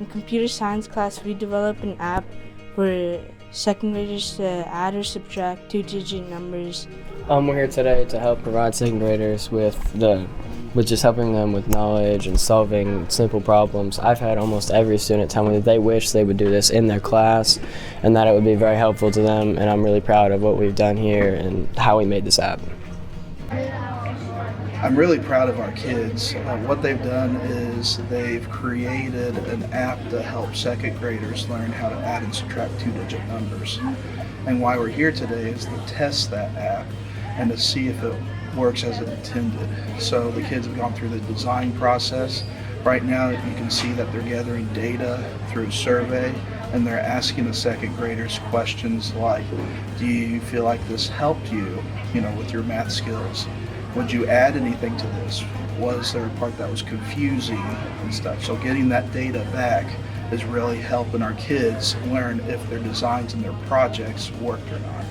In computer science class, we developed an app for second graders to add or subtract two-digit numbers. We're here today to help provide second graders with just helping them with knowledge and solving simple problems. I've had almost every student tell me that they wish they would do this in their class and that it would be very helpful to them, and I'm really proud of what we've done here and how we made this app. I'm really proud of our kids. What they've done is they've created an app to help second graders learn how to add and subtract two-digit numbers. And why we're here today is to test that app and to see if it works as intended. So the kids have gone through the design process. Right now you can see that they're gathering data through a survey, and they're asking the second graders questions like, do you feel like this helped you, with your math skills? Would you add anything to this? Was there a part that was confusing and stuff? So getting that data back is really helping our kids learn if their designs and their projects worked or not.